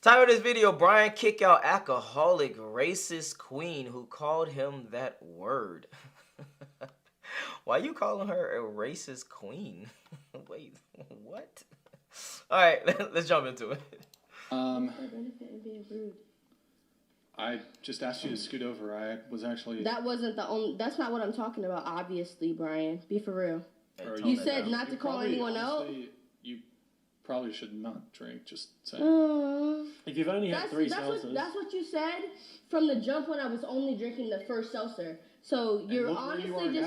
Title of this video, Brian kick out alcoholic racist queen who called him that word. Why you calling her a racist queen? Wait, what? All right, let's jump into it. I just asked you to scoot over. I was actually... That wasn't the only... That's not what I'm talking about, obviously, Brian. Be for real. You said not to call anyone out? You probably should not drink, just saying. If you've only had three seltzers... That's what you said from the jump when I was only drinking the first seltzer. So you're honestly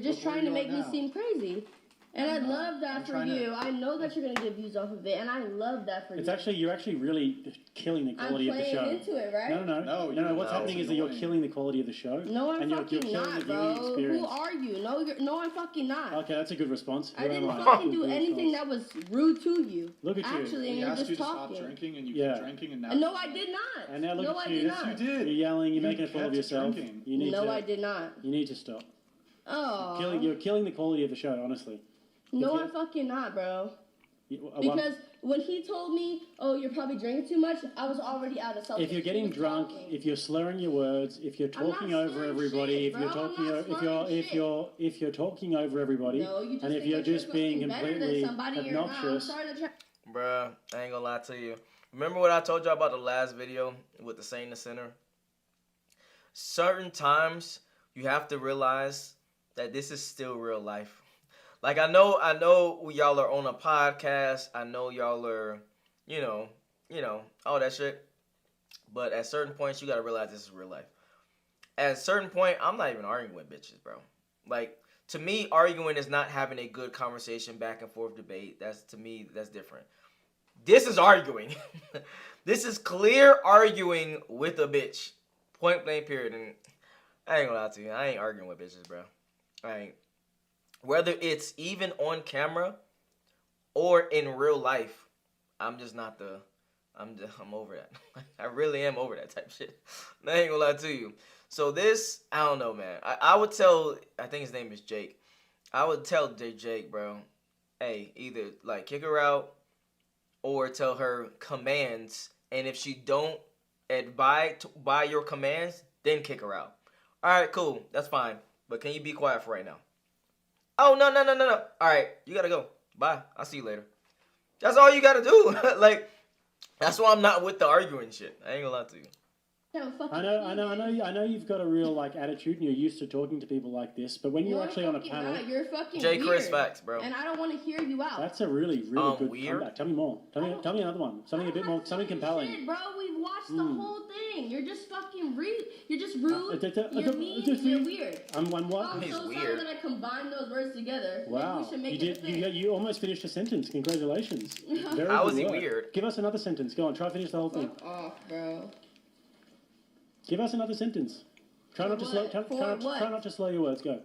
just trying to make me seem crazy. And I love that for you. I know that you're going to get views off of it, and I love that for you. You're actually really killing the quality of the show. I'm playing into it, right? No. What's happening is that you're killing the quality of the show. No, I'm fucking not, bro. Experience. Who are you? No, I'm fucking not. Okay, that's a good response. I didn't fucking do anything that was rude to you. Look at you. Actually, and you're just talking. Stop drinking, and you keep drinking, and now... No, I did not. And now look at you. Yes, you did. You're yelling. You're making a fool of yourself. I did not. You need to stop. Oh. You're killing the quality of the show, honestly. No, I'm fucking not, bro. Because when he told me, "Oh, you're probably drinking too much," I was already out of self. If you're getting drunk, if you're slurring your words, if you're talking over everybody, if you're talking over everybody, and if you're just being completely obnoxious, bruh, I ain't gonna lie to you. Remember what I told you about the last video with the Saint in the center? Certain times you have to realize that this is still real life. Like, I know y'all are on a podcast. I know y'all are, you know, all that shit. But at certain points, you got to realize this is real life. At a certain point, I'm not even arguing with bitches, bro. Like, to me, arguing is not having a good conversation, back and forth debate. To me, that's different. This is arguing. This is clear arguing with a bitch. Point blank, period. And I ain't gonna lie to you. I ain't arguing with bitches, bro. I ain't. Whether it's even on camera or in real life, I'm just not I'm over that. I really am over that type shit. I ain't gonna lie to you. So this, I don't know, man. I would tell, I think his name is Jake. I would tell Jake, bro, hey, either like kick her out or tell her commands. And if she don't abide by your commands, then kick her out. All right, cool. That's fine. But can you be quiet for right now? Oh, no. All right, you got to go. Bye. I'll see you later. That's all you got to do. Like, that's why I'm not with the arguing shit. I ain't going to lie to you. I know you've got a real like attitude and you're used to talking to people like this, but when you're actually on a panel... You're fucking Jay weird. Chris facts, bro. And I don't want to hear you out. That's a really good weird? comeback. Tell me more. Tell me another one. Something compelling. Shit, bro, we've watched the whole thing. You're just fucking rude. You're just rude. You're mean. You're weird. I'm what? I'm so sorry that I combined those words together. Wow. We should make it a thing. You almost finished a sentence. Congratulations. How was he weird? Give us another sentence. Go on. Try to finish the whole thing. Fuck off, bro. Give us another sentence. Try not to slow your words. Go.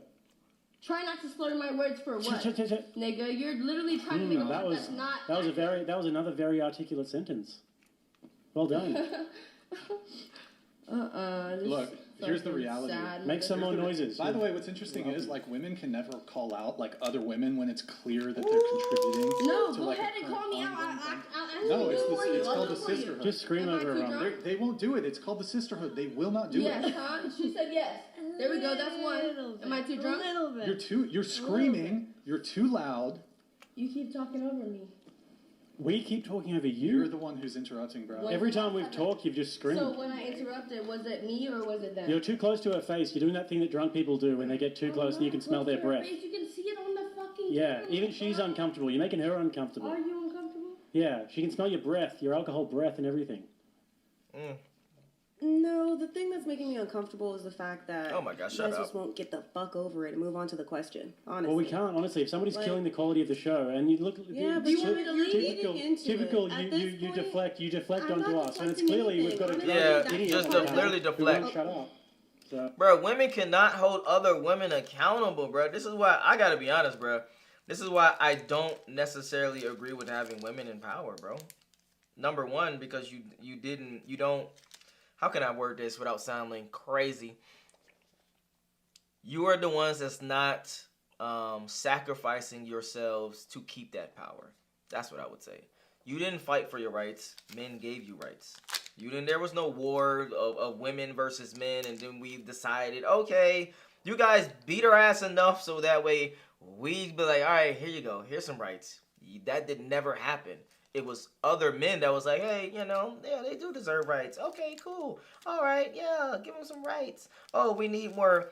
Try not to slur my words for what? Nigga, you're literally trying to make a point that's not... That was another very articulate sentence. Well done. Look, here's the reality. Make some more noises. By the way, what's interesting is, like, women can never call out, like, other women when it's clear that they're contributing. No, go ahead and call me out. No, it's called the sisterhood. Just scream over her. They won't do it. It's called the sisterhood. They will not do it. Yes, huh? She said yes. There we go. That's one. Am I too drunk? A little bit. You're screaming. You're too loud. You keep talking over me. We keep talking over you. You're the one who's interrupting, bro. Every time we've talked, you've just screamed. So when I interrupted, was it me or was it them? You're too close to her face. You're doing that thing that drunk people do when they get too close and you can smell their breath. You can see it on the fucking camera. Even she's uncomfortable. You're making her uncomfortable. Are you uncomfortable? Yeah, she can smell your breath, your alcohol breath and everything. No, the thing that's making me uncomfortable is the fact that oh my God, you guys just won't get the fuck over it and move on to the question. Honestly. Well, we can't, honestly. If somebody's killing the quality of the show, and you look... Yeah, but you want me to lead into typical, it. you deflect onto us. And it's clearly we've got to... Yeah, just clearly deflect. Shut up. So. Bro, women cannot hold other women accountable, bro. This is why, I gotta be honest, bro. This is why I don't necessarily agree with having women in power, bro. Number one, because you don't... How can I word this without sounding crazy? You are the ones that's not sacrificing yourselves to keep that power. That's what I would say. You didn't fight for your rights. Men gave you rights. There was no war of women versus men, and then we decided, okay, you guys beat our ass enough so that way we'd be like, all right, here you go. Here's some rights. That did never happen. It was other men that was like, hey, yeah, they do deserve rights. Okay, cool. All right, yeah, give them some rights. Oh, we need more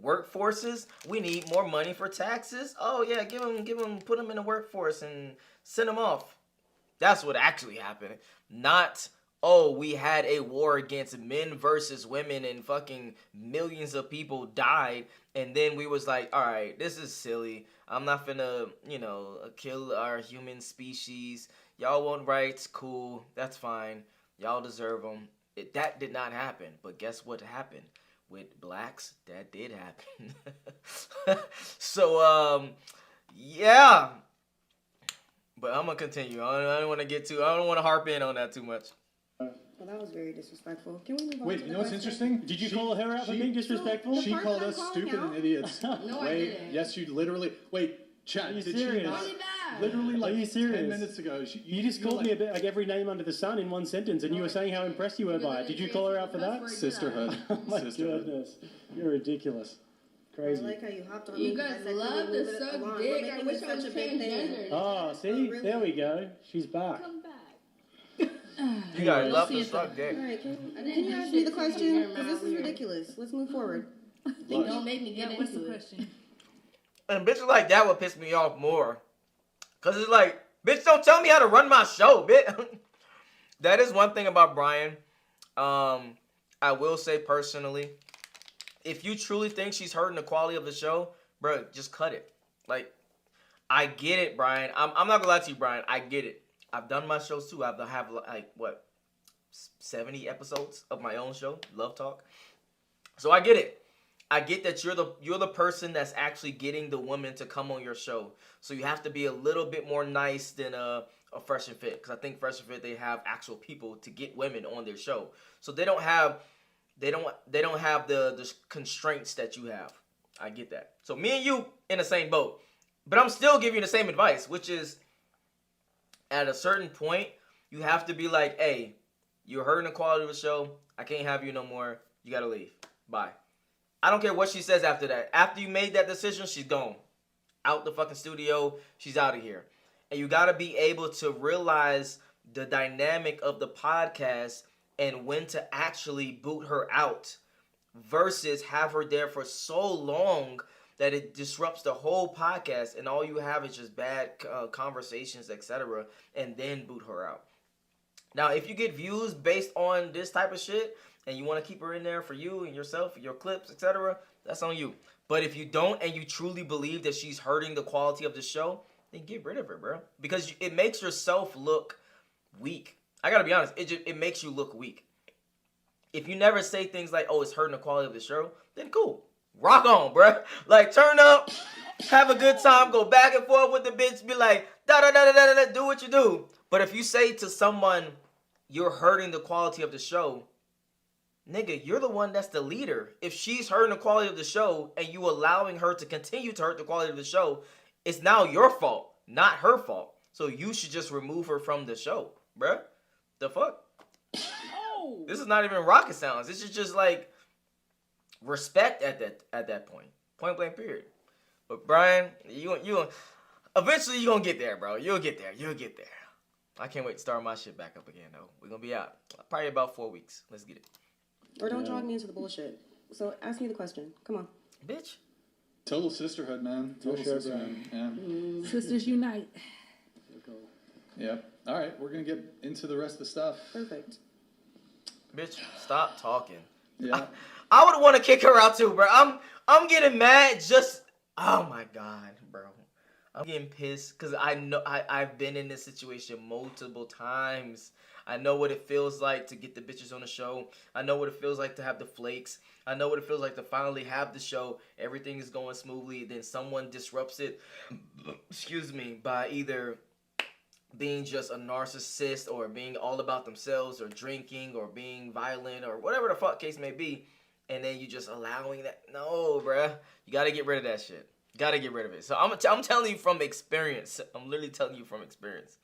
workforces. We need more money for taxes. Oh, yeah, put them in the workforce and send them off. That's what actually happened. Not, oh, we had a war against men versus women and fucking millions of people died. And then we was like, all right, this is silly. I'm not finna, kill our human species. Y'all want rights? Cool. That's fine. Y'all deserve them. That did not happen. But guess what happened? With blacks, that did happen. So, yeah. But I'm gonna continue. I don't want to harp in on that too much. Well, that was very disrespectful. Can we move on? Wait, to you know what's interesting? Did you call her out for being disrespectful? She called us stupid and idiots. No, I Wait, didn't. yes, you literally. Wait, chat. Are you Did serious? she not? Really bad. Literally, like Are you serious? 10 minutes ago. You just called me a bit like every name under the sun in one sentence, and you were saying how impressed you were by it. Did you call her out for that? Sisterhood. Oh my Sisterhood. goodness, you're ridiculous, I crazy. like how you hopped on me. You guys I said, love can we move to it suck along? dick. We're I making wish it I was such a big thing. transgender. Oh, see, really? there we go. She's back. Come back. You guys love see to it suck All dick. right, can I didn't you do ask shit me the to you. question? You're Because this is weird. ridiculous. Let's move forward. Don't make me get What's the into it. question? And bitches like that would piss me off more. Cause it's like, bitch, don't tell me how to run my show, bitch. That is one thing about Brian. I will say personally, if you truly think she's hurting the quality of the show, bro, just cut it. Like, I get it, Brian. I'm not gonna lie to you, Brian. I get it. I've done my shows too. I have like what, 70 episodes of my own show, LoveTalk. So I get it. I get that you're the person that's actually getting the woman to come on your show. So you have to be a little bit more nice than a Fresh and Fit, because I think Fresh and Fit, they have actual people to get women on their show. So they don't have the constraints that you have. I get that. So me and you in the same boat. But I'm still giving you the same advice, which is at a certain point, you have to be like, hey, you're hurting the quality of the show. I can't have you no more. You got to leave. Bye. I don't care what she says after that. After you made that decision, she's gone. Out the fucking studio. She's out of here. And you got to be able to realize the dynamic of the podcast and when to actually boot her out versus have her there for so long that it disrupts the whole podcast and all you have is just bad conversations, etc., and then boot her out. Now, if you get views based on this type of shit and you want to keep her in there for you and yourself, your clips, etc., that's on you. But if you don't and you truly believe that she's hurting the quality of the show, then get rid of her, bro. Because it makes yourself look weak. I gotta be honest, it makes you look weak. If you never say things like, oh, it's hurting the quality of the show, then cool. Rock on, bro. Like, turn up, have a good time, go back and forth with the bitch, be like, da-da-da-da-da-da, do what you do. But if you say to someone, you're hurting the quality of the show, nigga, you're the one that's the leader. If she's hurting the quality of the show and you allowing her to continue to hurt the quality of the show, it's now your fault, not her fault. So you should just remove her from the show, bruh. The fuck? Oh. This is not even rocket science. This is just like respect at that point. Point blank period. But Brian, you eventually you're gonna get there, bro. You'll get there. I can't wait to start my shit back up again though. We're gonna be out. Probably about 4 weeks. Let's get it. Or don't drag me into the bullshit. So ask me the question. Come on. Bitch. Total sisterhood, man. Total sure, sisterhood. Yeah. Sisters unite. Yep. All right, we're gonna get into the rest of the stuff. Perfect. Bitch, stop talking. Yeah. I would want to kick her out too, bro. I'm getting mad just. Oh my god, bro. I'm getting pissed because I know I've been in this situation multiple times. I know what it feels like to get the bitches on the show. I know what it feels like to have the flakes. I know what it feels like to finally have the show. Everything is going smoothly. Then someone disrupts it, excuse me, by either being just a narcissist or being all about themselves or drinking or being violent or whatever the fuck case may be. And then you just allowing that. No, bruh. You got to get rid of that shit. Got to get rid of it. So I'm telling you from experience. I'm literally telling you from experience.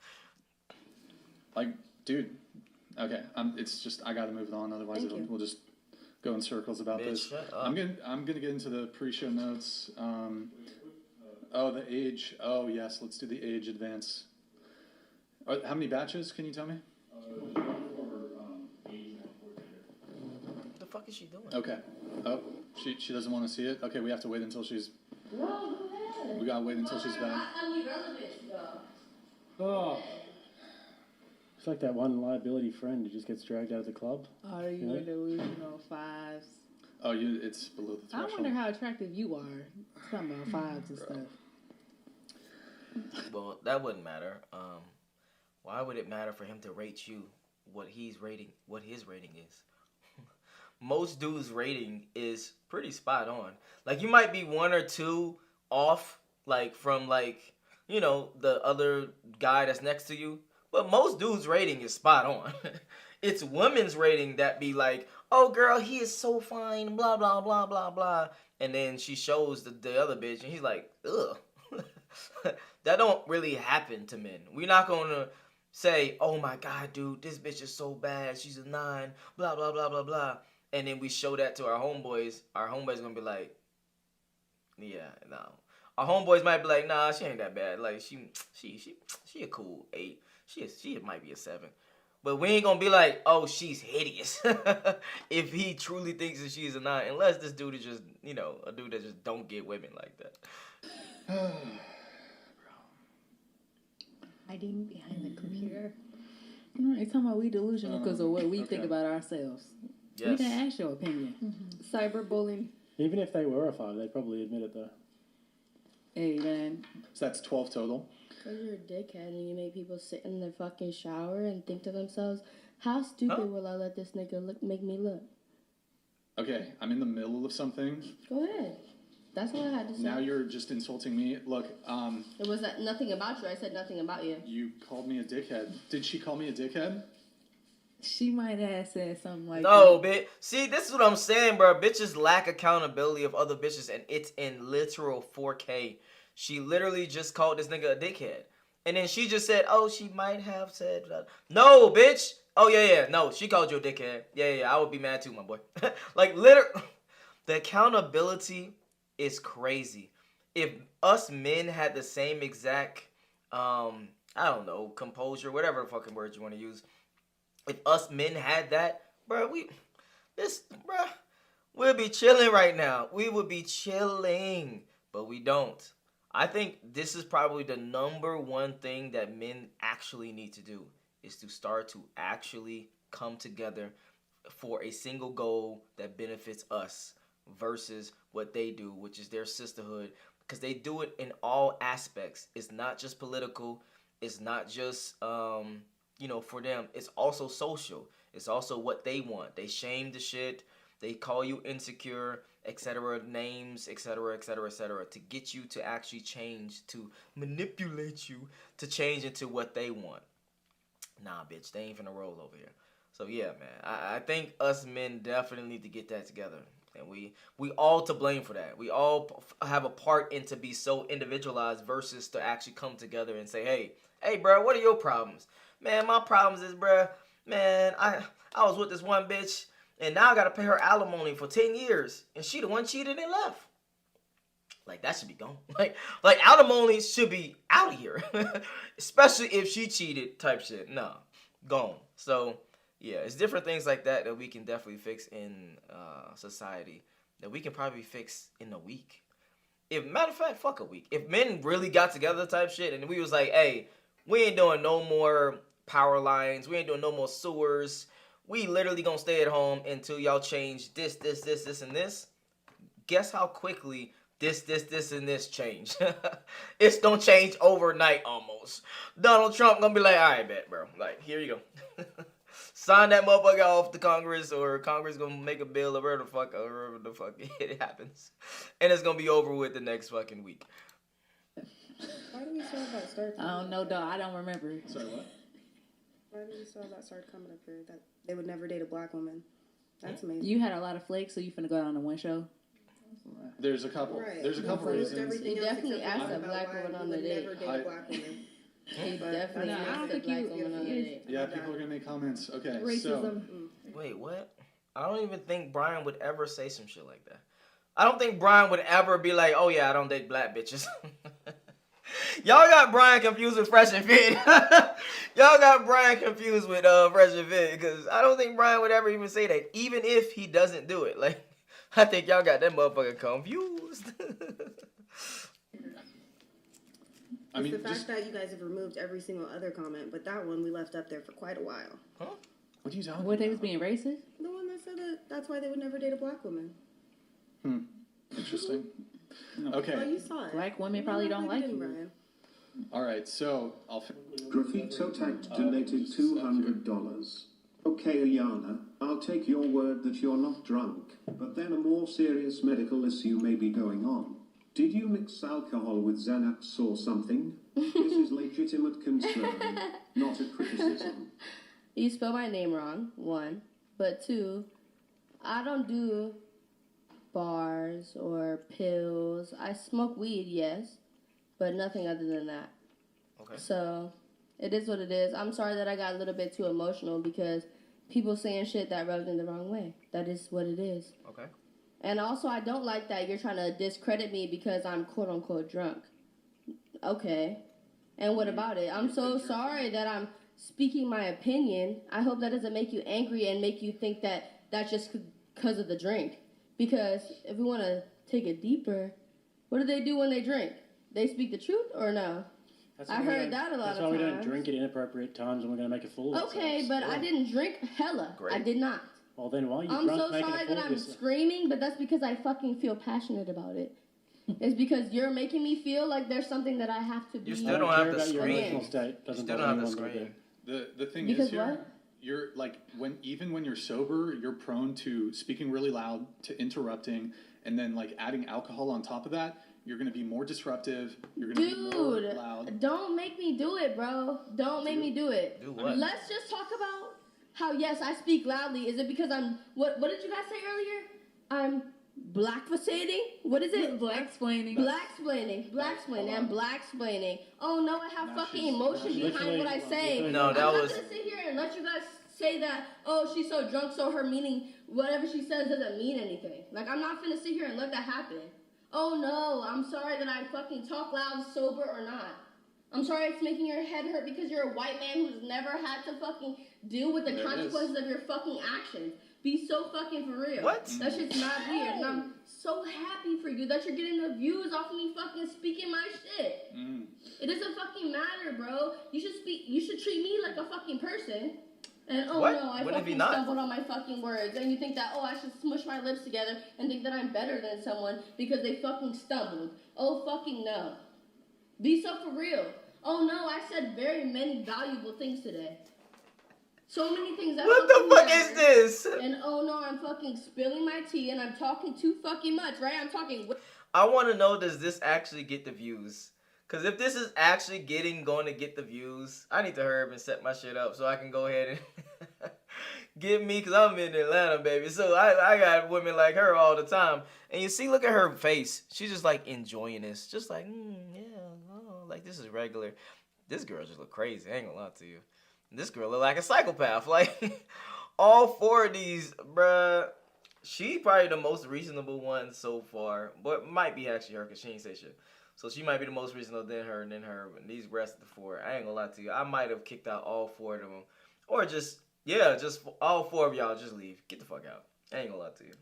Like, dude. Okay, it's just I gotta move it on. Otherwise, we'll just go in circles about this. Shut up. I'm gonna get into the pre-show notes. The age. Oh yes, let's do the age advance. How many batches? Can you tell me? What the fuck is she doing? Okay. Oh, she doesn't want to see it. Okay, we have to wait until she's. No, go ahead. We gotta wait until she's back. I'm irrelevant, though. Oh. It's like that one liability friend who just gets dragged out of the club. Are you delusional fives? Oh, it's below the I threshold. wonder how attractive you are. Talking about fives and stuff. Well, that wouldn't matter. Why would it matter for him to rate you what his rating is? Most dudes' rating is pretty spot on. Like, you might be 1 or 2 off, like, from, like, you know, the other guy that's next to you. But most dudes' rating is spot on. It's women's rating that be like, oh, girl, he is so fine, blah, blah, blah, blah, blah. And then she shows the other bitch, and he's like, ugh. That don't really happen to men. We're not going to say, oh, my God, dude, this bitch is so bad. She's a 9, blah, blah, blah, blah, blah. And then we show that to our homeboys. Our homeboys going to be like, yeah, no. Our homeboys might be like, nah, she ain't that bad. Like, she a cool 8. She might be a 7. But we ain't gonna be like, oh, she's hideous. If he truly thinks that she's a 9. Unless this dude is just, you know, a dude that just don't get women like that. Hiding behind the computer. All right, talking about we delusional because of what we think about ourselves. Yes. We didn't ask your opinion. Mm-hmm. Cyberbullying. Even if they were a 5, they'd probably admit it though. Hey, man. So that's 12 total. Because you're a dickhead and you make people sit in their fucking shower and think to themselves, how stupid will I let this nigga make me look? Okay, I'm in the middle of something. Go ahead. That's what I had to say. Now you're just insulting me. Look, It was nothing about you. I said nothing about you. you called me a dickhead. Did she call me a dickhead? She might have said something like No, that. bitch. See, this is what I'm saying, bro. Bitches lack accountability of other bitches, and it's in literal 4K. She literally just called this nigga a dickhead. And then she just said, oh, she might have said... No, bitch. Oh, yeah. No, she called you a dickhead. Yeah. I would be mad too, my boy. Like, literally, the accountability is crazy. If us men had the same exact, I don't know, composure, whatever fucking word you want to use. If us men had that, bro, we'll be chilling right now. We would be chilling, but we don't. I think this is probably the number one thing that men actually need to do is to start to actually come together for a single goal that benefits us versus what they do, which is their sisterhood, because they do it in all aspects. It's not just political. It's not just, for them. It's also social. It's also what they want. They shame the shit. They call you insecure, etc., names, etc., to get you to actually change, to manipulate you to change into what they want. Nah, bitch, they ain't finna roll over here. So yeah, man, I think us men definitely need to get that together. And we all to blame for that. We all have a part in to be so individualized versus to actually come together and say, hey, bro, what are your problems? Man, my problems is, bro, man, I was with this one bitch, and now I got to pay her alimony for 10 years, and she the one cheated and left. Like, that should be gone. Like alimony should be out of here. Especially if she cheated type shit. No, gone. So, yeah, it's different things like that we can definitely fix in society that we can probably fix in a week. Matter of fact, fuck a week. If men really got together type shit and we was like, hey, we ain't doing no more power lines. We ain't doing no more sewers. We literally gonna stay at home until y'all change this, and this. Guess how quickly this, and this change. It's gonna change overnight almost. Donald Trump gonna be like, all right, bet, bro. Like, here you go. Sign that motherfucker off to Congress, or Congress gonna make a bill or whatever the fuck it happens. And it's gonna be over with the next fucking week. Why do we still have that start? I don't know, dog. I don't remember. Sorry, what? Why do we still have that start coming up here? That they would never date a black woman. That's amazing. You had a lot of flakes, so you finna go down to one show? There's a couple. Right. There's a couple Closed reasons. everything They else definitely except asked a about black why woman we on would the date. never date a black woman. He definitely I don't asked a think black you- woman on a date. Yeah, people are gonna make comments. Okay, so Racism. Wait, what? I don't even think Brian would ever say some shit like that. I don't think Brian would ever be like, oh yeah, I don't date black bitches. Y'all got Brian confused with Fresh and Fit. Y'all got Brian confused with Fresh and Fit, because I don't think Brian would ever even say that, even if he doesn't do it. Like, I think y'all got that motherfucker confused. I mean, the fact just that you guys have removed every single other comment, but that one we left up there for quite a while. Huh? what are you talking What, they about? was being racist? The one that said that that's why they would never date a black woman. Interesting. Oh, Okay, you saw it. Black women probably don't like you. Brian. all right. So Graffito Tech donated $200. Okay, Ayana, I'll take your word that you're not drunk, but then a more serious medical issue may be going on. Did you mix alcohol with Xanax or something? This is legitimate concern, not a criticism. You spell my name wrong, 1. But 2, I don't do bars or pills. I smoke weed, yes, but nothing other than that. Okay. So, it is what it is. I'm sorry that I got a little bit too emotional because people saying shit that rubbed in the wrong way. That is what it is. Okay. And also, I don't like that you're trying to discredit me because I'm quote-unquote drunk. Okay. And what about it? I'm so sorry that I'm speaking my opinion. I hope that doesn't make you angry and make you think that that's just because of the drink. Because if we want to take it deeper, what do they do when they drink? They speak the truth or no? That's I why we heard don't- that a lot That's of why we times. don't drink at inappropriate times and we're going to make a fool of Okay, ourselves. but I didn't drink hella. Great. I did not. Well, then why are you I'm drunk so making sorry a fool that of I'm yourself? screaming, but that's because I fucking feel passionate about it. It's because you're making me feel like there's something that I have to be. You I still don't don't care have to about your scream. emotional state. You Doesn't still bother don't have to anyone but scream. the thing Because is here, what? you're like even when you're sober, you're prone to speaking really loud, to interrupting, and then like adding alcohol on top of that. You're gonna be more disruptive. You're gonna be more Dude, loud. don't make me do it, bro. Don't make me do it. Do what? Let's just talk about how, yes, I speak loudly. Is it because I'm, what did you guys say earlier? I'm blackfacating? What is it? Black-splaining. Black-splaining. Black-splaining. I'm black-splaining. Oh, no, I have Now fucking she's- emotion now behind what I say. literally- No, that I'm was- not gonna sit here and let you guys say that, oh, she's so drunk, so her meaning, whatever she says doesn't mean anything. Like, I'm not finna sit here and let that happen. Oh, no, I'm sorry that I fucking talk loud, sober or not. I'm sorry it's making your head hurt because you're a white man who's never had to fucking deal with the There it is. consequences of your fucking actions. Be so fucking for real. What? That shit's not weird. And I'm so happy for you that you're getting the views off of me fucking speaking my shit. It doesn't fucking matter, bro. You should treat me like a fucking person. And oh What? no, I What if he fucking not? stumbled on my fucking words. And you think that, oh, I should smush my lips together and think that I'm better than someone because they fucking stumbled. Oh, fucking no. Be so for real. Oh no, I said very many valuable things today. So many things that What the fucking fuck matter. is this? And oh no, I'm fucking spilling my tea and I'm talking too fucking much, right? I'm talking. I want to know, does this actually get the views? Because if this is actually going to get the views, I need to hurry up and set my shit up so I can go ahead and get me, because I'm in Atlanta, baby. So I got women like her all the time. And you see, look at her face. She's just like enjoying this. Just like, yeah, oh, like this is regular. This girl just look crazy. I ain't gonna lie to you. This girl look like a psychopath. Like, all 4 of these, bruh. She probably the most reasonable one so far. But might be actually her, because she ain't say shit. So she might be the most reasonable, then her, and then her. But these rest of the 4, I ain't gonna lie to you. I might have kicked out all 4 of them. Or just all 4 of y'all just leave. Get the fuck out. I ain't gonna lie to you.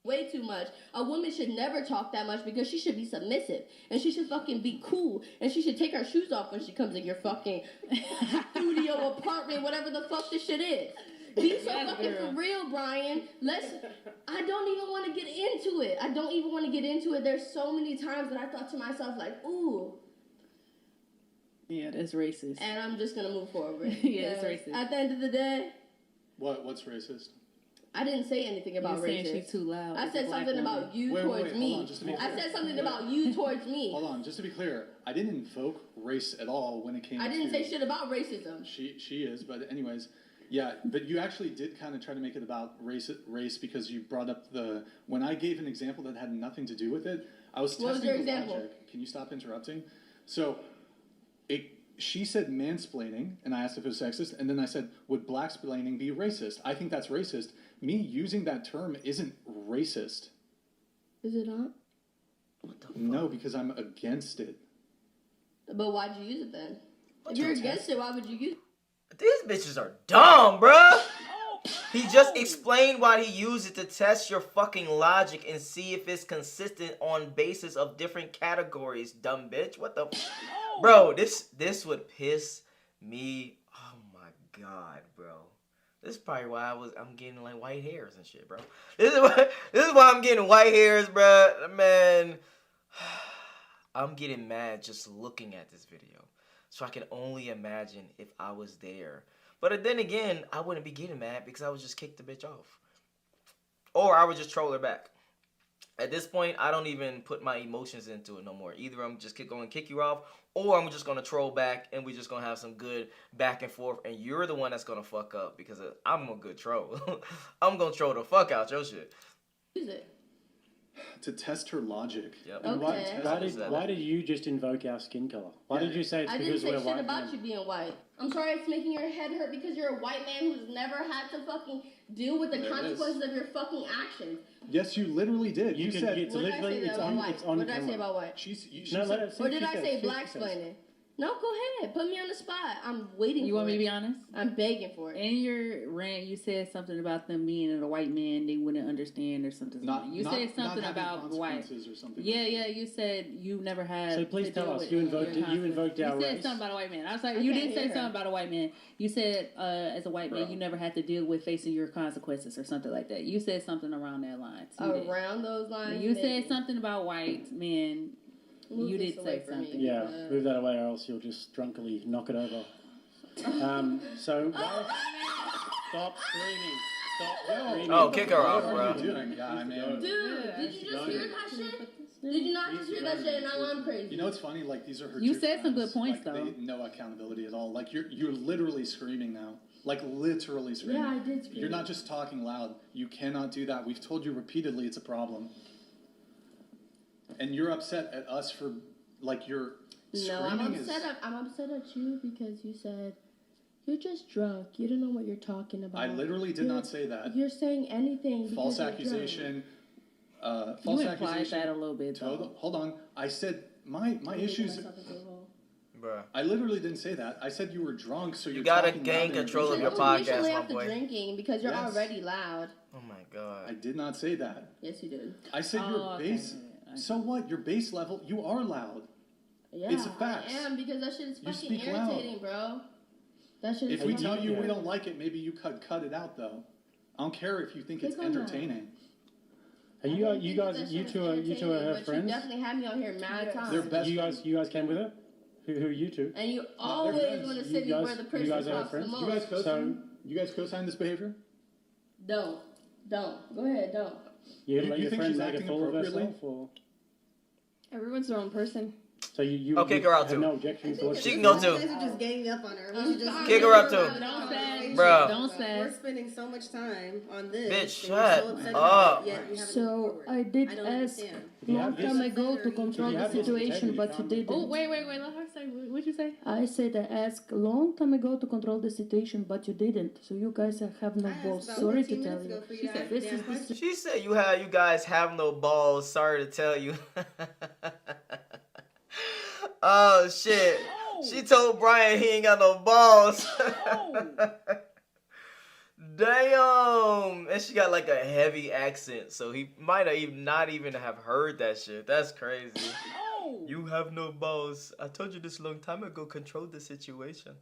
Way too much. A woman should never talk that much because she should be submissive. And she should fucking be cool. And she should take her shoes off when she comes in your fucking studio, apartment, whatever the fuck this shit is. Be so fucking for real, Brian. I don't even want to get into it. I don't even want to get into it. There's so many times that I thought to myself, like, ooh. Yeah, that's racist. And I'm just going to move forward. Yeah, it's racist. At the end of the day, What's racist? I didn't say anything about You're saying racist. she's too loud. I as a said black something woman. about you Wait, towards hold me. on, just to be I clear. said something about you towards me. Hold on, just to be clear, I didn't invoke race at all when it came. I didn't to, say shit about racism. She is, but anyways, yeah. But you actually did kind of try to make it about race because you brought up when I gave an example that had nothing to do with it. I was What was testing your the example? logic. Can you stop interrupting? So, she said mansplaining, and I asked if it was sexist, and then I said, would blacksplaining be racist? I think that's racist. Me using that term isn't racist. Is it not? What the fuck? No, because I'm against it. But why'd you use it then? If you're against it, why would you use it? These bitches are dumb, bruh. He just explained why he used it to test your fucking logic and see if it's consistent on basis of different categories, dumb bitch. What the... Bro, this would piss me... Oh my god, bro. This is probably why I'm getting like white hairs and shit, bro. This is why I'm getting white hairs, bro. Man, I'm getting mad just looking at this video. So I can only imagine if I was there. But then again, I wouldn't be getting mad because I would just kick the bitch off. Or I would just troll her back. At this point, I don't even put my emotions into it no more. Either I'm just going to kick you off, or I'm just going to troll back, and we're just going to have some good back and forth, and you're the one that's going to fuck up because I'm a good troll. I'm going to troll the fuck out your shit. Use it. To test her logic. Yep. Okay. Why did you just invoke our skin color? Why did you say it's I because didn't we're say white shit about men? you being white. I'm sorry it's making your head hurt because you're a white man who's never had to fucking deal with the consequences of your fucking actions. Yes, you literally did. You can, said... it's What did I literally, say it's about on, white? it's on What did I camera. say about white? She No, said... let it, Or did I say black explaining? No, go ahead. Put me on the spot. I'm waiting You for want me it. to be honest? I'm begging for it. In your rant, you said something about them being a white man they wouldn't understand or something. You said something about white. Or something Yeah. You said you never had. So please to tell deal us. with You your invoked our You said race. something about a white man. I was like, I you can't didn't say hear her. something about a white man. You said as a white man, Bro. you never had to deal with facing your consequences or something like that. You said something around that line. Around those lines. You maybe. said something about white men. Move You this did away say from me. something. Yeah, move that away or else you'll just drunkenly knock it over. So, stop screaming. Stop screaming. Oh, kick her off, What bro. are you doing? Yeah, I mean... Dude, did you just hear that shit? Did you not just hear that shit? And now I'm crazy. You know what's funny? Like, these are her You two said some friends. good points, Like, though. No accountability at all. Like, you're literally screaming now. Like, literally screaming. Yeah, I did scream. You're not just talking loud. You cannot do that. We've told you repeatedly it's a problem. And you're upset at us for, like, your screaming I'm upset at you because you said you're just drunk. You don't know what you're talking about. I literally did not say that. You're saying anything because False you're accusation. False You implied accusation. that a little bit, though. Hold on. I said my issues. Bruh. I literally didn't say that. I said you were drunk, so You you're gotta talking gain loud and control of your You should podcast, lay my off the boy. drinking because you're Yes. already loud. Oh my I god. did not say that. Yes, you did. I said your okay. base. So what? Your base level, you are loud. Yeah, It's a fact. I am because that shit is You fucking speak loud. irritating, bro. That shit is If we fucking tell you we irritating. don't like it, maybe you cut it out though. I don't care if you think Click it's on that. entertaining. Are you guys, you two are her You friends? definitely had me on here mad times. They're best You guys came with her? Who are you two? And you they're always friends. want to You say guys- where the you person guys are talks the friends? most. You guys co-sign? You guys co-sign this behavior? Don't. Go ahead, don't. You're gonna let You your think friend she's make a acting fool of appropriately? herself? Or? Everyone's their own person. So you Oh, kick her out, have too. no objections to what She she can go You too. guys are just ganging up on her. We should just Kick her up, too. Don't say. Bro. Don't say. We're spending so much time on this. Bitch, and we're shut so upset up. about it, yet we haven't moved So forward. I did I don't ask understand. long this- time ago to control If you the have this situation, integrity, but you calm didn't. Oh, wait. Let her say. What'd you say? I said I asked long time ago to control the situation, but you didn't. So you guys have no I asked balls. about Sorry 15 to tell minutes you. ago for you She to said, ask the this damn is the question. She said you guys have no balls. Sorry to tell you. Oh shit. She told Brian he ain't got no balls. Damn. And she got like a heavy accent, so he might have even not even have heard that shit. That's crazy. You have no balls. I told you this a long time ago. Control the situation.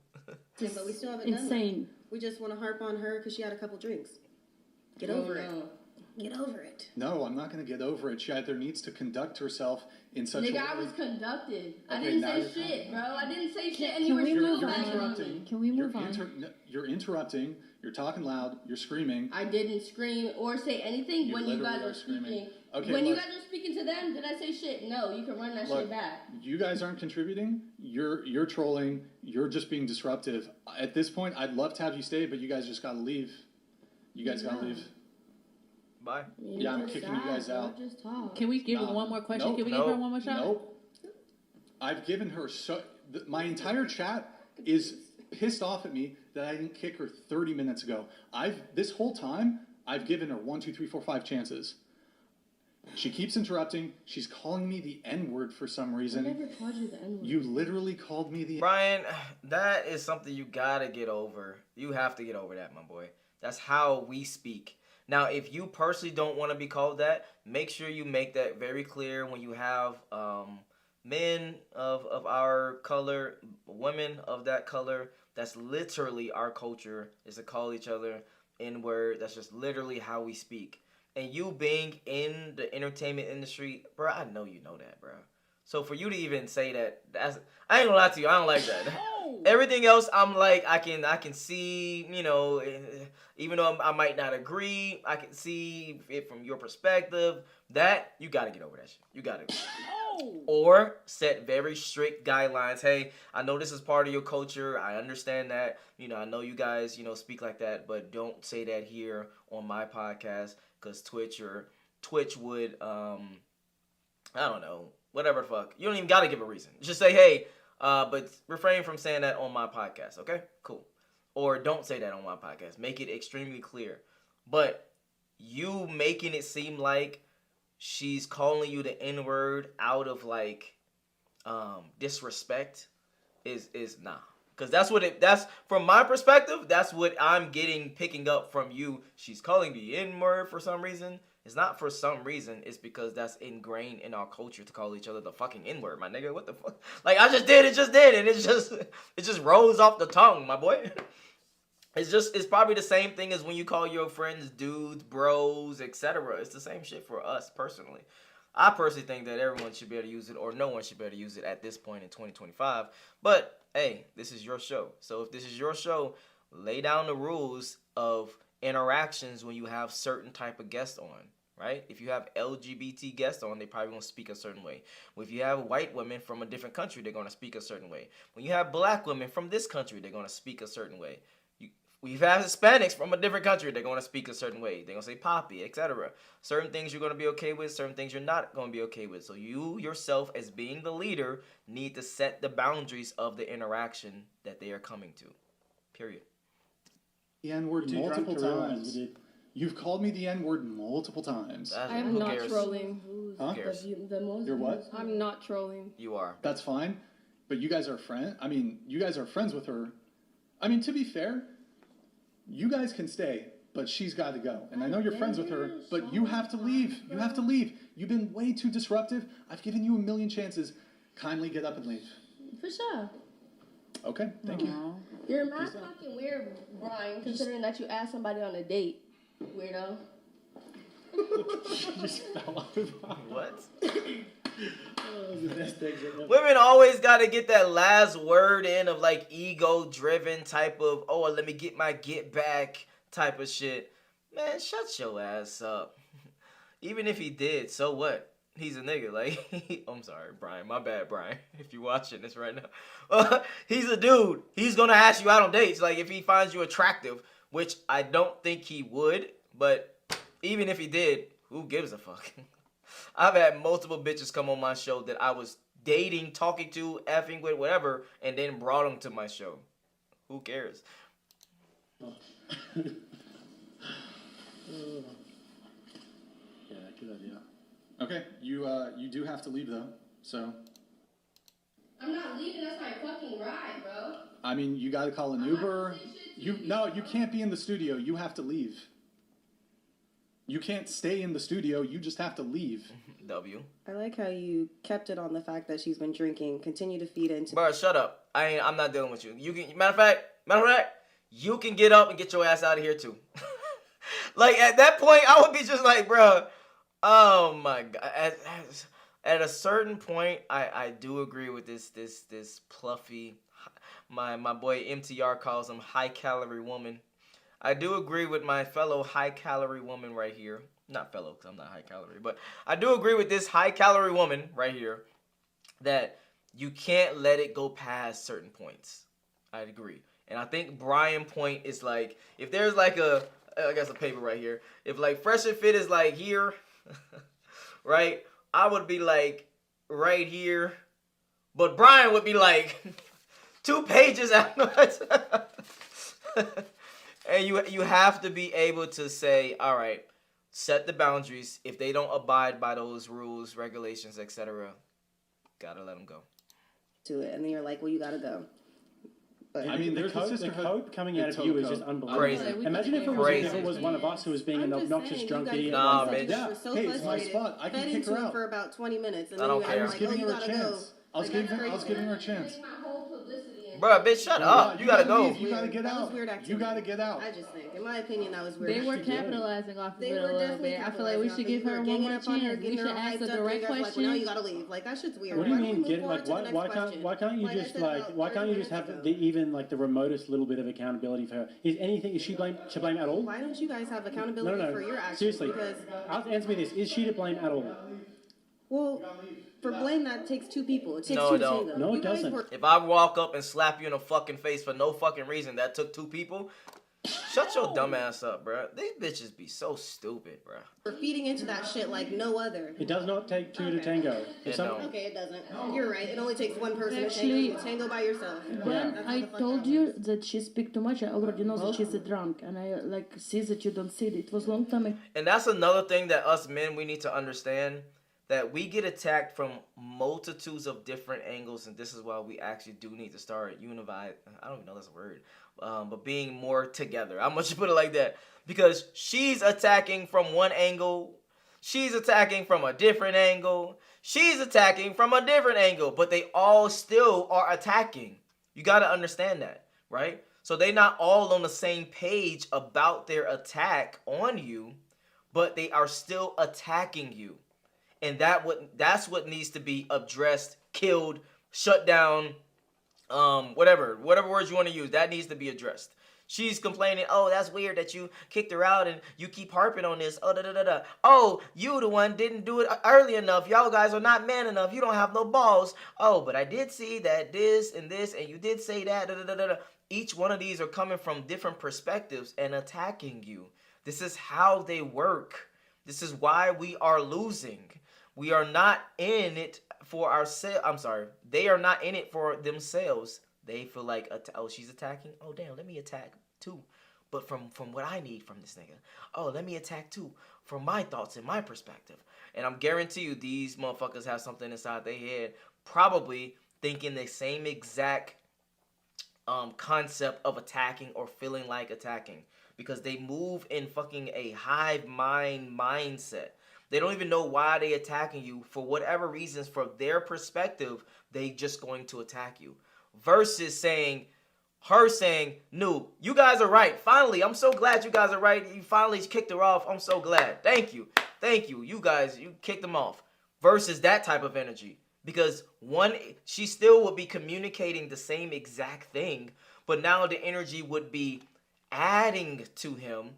Yeah, but we still haven't done that. insane. We just want to harp on her because she had a couple drinks. Get over it. Get over it. No, I'm not going to get over it. She either needs to conduct herself in such a way. Nigga, I was conducted. I Okay, didn't now say you're shit, bro. I didn't say shit, and Can you were we still move You're bashing on interrupting. me. Can we move on? You're interrupting. You're talking loud. You're screaming. I didn't scream or say anything You when you guys literally were are screaming. speaking. Okay, when you look. guys were speaking to them, did I say shit? No, you can run that Look, shit back. you guys aren't contributing. You're trolling. You're just being disruptive. At this point, I'd love to have you stay, but you guys just gotta leave. You guys gotta leave. Bye. Yeah, I'm kicking you guys out. Just talk. Can we give her Nah. one more question? Nope. Can we give her one more shot? Nope. I've given her so. my entire chat is pissed off at me that I didn't kick her 30 minutes ago. This whole time, I've given her 1, 2, 3, 4, 5 chances. She keeps interrupting. She's calling me the N-word for some reason. I never called you the N-word. You literally called me the Brian, that is something you gotta get over. You have to get over that, my boy. That's how we speak. Now, if you personally don't want to be called that, make sure you make that very clear when you have men of our color, women of that color. That's literally our culture, is to call each other N-word. That's just literally how we speak. And you being in the entertainment industry, bro, I know you know that, bro. So for you to even say that, I ain't gonna lie to you, I don't like that. Everything else, I'm like, I can see, you know, even though I might not agree, I can see it from your perspective. That, you gotta get over that shit. You gotta. Or set very strict guidelines. Hey, I know this is part of your culture. I understand that. You know, I know you guys, you know, speak like that, but don't say that here on my podcast. Because Twitch would, I don't know, whatever the fuck. You don't even got to give a reason. Just say, hey, but refrain from saying that on my podcast, okay? Cool. Or don't say that on my podcast. Make it extremely clear. But you making it seem like she's calling you the N-word out of, like, disrespect is nah. Because that's from my perspective, that's what I'm picking up from you. She's calling me N-word for some reason. It's not for some reason. It's because that's ingrained in our culture to call each other the fucking N-word, my nigga. What the fuck? Like, I just did, and it just rolls off the tongue, my boy. It's probably the same thing as when you call your friends dudes, bros, etc. It's the same shit for us personally. I personally think that everyone should be able to use it, or no one should be able to use it at this point in 2025. But hey, this is your show. So if this is your show, lay down the rules of interactions when you have certain type of guests on, right? If you have LGBT guests on, they probably going to speak a certain way. If you have white women from a different country, they're going to speak a certain way. When you have black women from this country, they're going to speak a certain way. We've had Hispanics from a different country. They're going to speak a certain way. They're going to say poppy, etc. Certain things you're going to be okay with. Certain things you're not going to be okay with. So you yourself, as being the leader, need to set the boundaries of the interaction that they are coming to. Period. The N-word multiple times. You've called me the N-word multiple times. I'm not trolling. Huh? You're what? I'm not trolling. You are. That's fine. But you guys are friends. I mean, you guys are friends with her. I mean, to be fair, you guys can stay, but she's got to go. And I know you're friends with her, but you have to leave. You have to leave. You've been way too disruptive. I've given you a million chances. Kindly get up and leave. For sure. Okay, thank you. You're not fucking weird, Brian, considering that you asked somebody on a date. Weirdo. She just fell out of the What? Women always got to get that last word in of like ego-driven type of, oh, let me get my get back type of shit. Man, shut your ass up. Even if he did, so what? He's a nigga. Like, I'm sorry, Brian. My bad, Brian. If you're watching this right now. He's a dude. He's going to ask you out on dates. Like, if he finds you attractive, which I don't think he would, but even if he did, who gives a fuck? I've had multiple bitches come on my show that I was dating, talking to, effing with, whatever, and then brought them to my show. Who cares? Yeah, good idea. Okay, you do have to leave though, so. I'm not leaving. That's my fucking ride, bro. I mean, you got to call an Uber. You can't be in the studio. You have to leave. You can't stay in the studio. You just have to leave. W. I like how you kept it on the fact that she's been drinking. Continue to feed into. Bro, shut up. I'm not dealing with you. You can. Matter of fact, you can get up and get your ass out of here too. Like at that point, I would be just like, bro. Oh my god. At a certain point, I do agree with this pluffy. My boy MTR calls him high calorie woman. I do agree with my fellow high-calorie woman right here. Not fellow, because I'm not high-calorie. But I do agree with this high-calorie woman right here that you can't let it go past certain points. I agree. And I think Brian's point is like, if there's like I guess a paper right here. If like Fresh and Fit is like here, right? I would be like right here. But Brian would be like 2 pages afterwards. And you have to be able to say, all right, set the boundaries. If they don't abide by those rules, regulations, etc., gotta let them go. To it, and then you're like, well, you gotta go. But I mean, the there's code coming out of you is just unbelievable. Crazy. Imagine if it was one of us who was being an obnoxious drunk idiot. Nah, bitch. Yeah, hey, it's my spot. I can kick her out. for about 20 minutes, and I then don't care. I I was giving her a chance. I was giving her a chance. Bruh, bitch, shut up. You gotta go. You gotta get That was out. weird activity. You gotta get out. I just think, in my opinion, that was weird. They were activity. capitalizing off of They it were a little definitely bit. I feel like we should give her one more chance. We should ask the direct Like, well, now question. you gotta leave. Like, that shit's weird. What do you Why don't mean? we Get move like forward to the why next can't question? you I just said like about why can't you 30 just have minutes the ago. even like the remotest little bit of accountability for her? Is she to blame at all? Why don't you guys have accountability No. for your actions? Seriously, Because, answer me this: is she to blame at all? well, for blame, that takes 2 people. It takes No, 2 it to don't. tango. No, it You guys doesn't. were If I walk up and slap you in the fucking face for no fucking reason, that took 2 people. Shut your dumb ass up, bruh. These bitches be so stupid, bruh. feeding into that shit like no other. It does not take 2 to tango. It don't. Okay, it doesn't. You're right. It only takes 1 person Actually- to tango by yourself. When That's how I the fuck told that you happens. that she speak too much, I already know that she's a drunk, and I like see that you don't see it. It was long time. And that's another thing that us men, we need to understand, that we get attacked from multitudes of different angles, and this is why we actually do need to start unify. I don't even know that's a word, but being more together. I'm gonna put it like that, because she's attacking from one angle, she's attacking from a different angle, she's attacking from a different angle, but they all still are attacking. You gotta understand that, right? So they're not all on the same page about their attack on you, but they are still attacking you. And that's what needs to be addressed, killed, shut down, whatever words you want to use, that needs to be addressed. She's complaining, oh, that's weird that you kicked her out and you keep harping on this. Oh, da-da-da-da. Oh, you the one didn't do it early enough. Y'all guys are not man enough. You don't have no balls. Oh, but I did see that this, and you did say that. Da-da-da-da. Each one of these are coming from different perspectives and attacking you. This is how they work. This is why we are losing. We are not in it for ourselves. I'm sorry. They are not in it for themselves. They feel like, oh, she's attacking. Oh, damn, let me attack too. But from what I need from this nigga. Oh, let me attack too from my thoughts and my perspective. And I'm guarantee you these motherfuckers have something inside their head, probably thinking the same exact concept of attacking or feeling like attacking. Because they move in fucking a hive mind mindset. They don't even know why they attacking you. For whatever reasons, from their perspective, they just going to attack you. Versus her saying, no, you guys are right. Finally, I'm so glad you guys are right. You finally kicked her off. I'm so glad. Thank you. You guys, you kicked them off. Versus that type of energy. Because one, she still would be communicating the same exact thing. But now the energy would be adding to him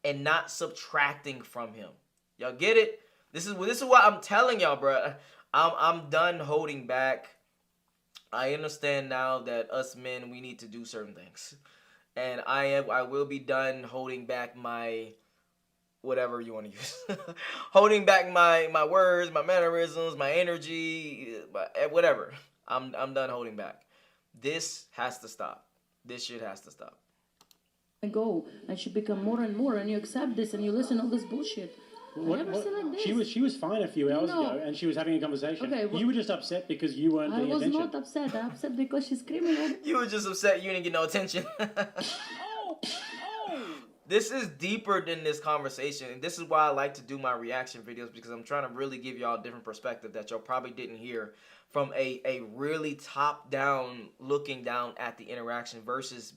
and not subtracting from him. Y'all get it? This is what I'm telling y'all, bro. I'm done holding back. I understand now that us men, we need to do certain things, and I will be done holding back my whatever you want to use, holding back my words, my mannerisms, my energy, whatever. I'm done holding back. This has to stop. This shit has to stop. Go, and she become more and more, and you accept this, and you listen to all this bullshit. Like this. She was fine a few hours ago, and she was having a conversation. Okay, you were just upset because you weren't I getting was attention. not upset. I'm upset because she's screaming. You were just upset you didn't get no attention. This is deeper than this conversation, and this is why I like to do my reaction videos, because I'm trying to really give y'all a different perspective that y'all probably didn't hear from a really top-down, looking down at the interaction versus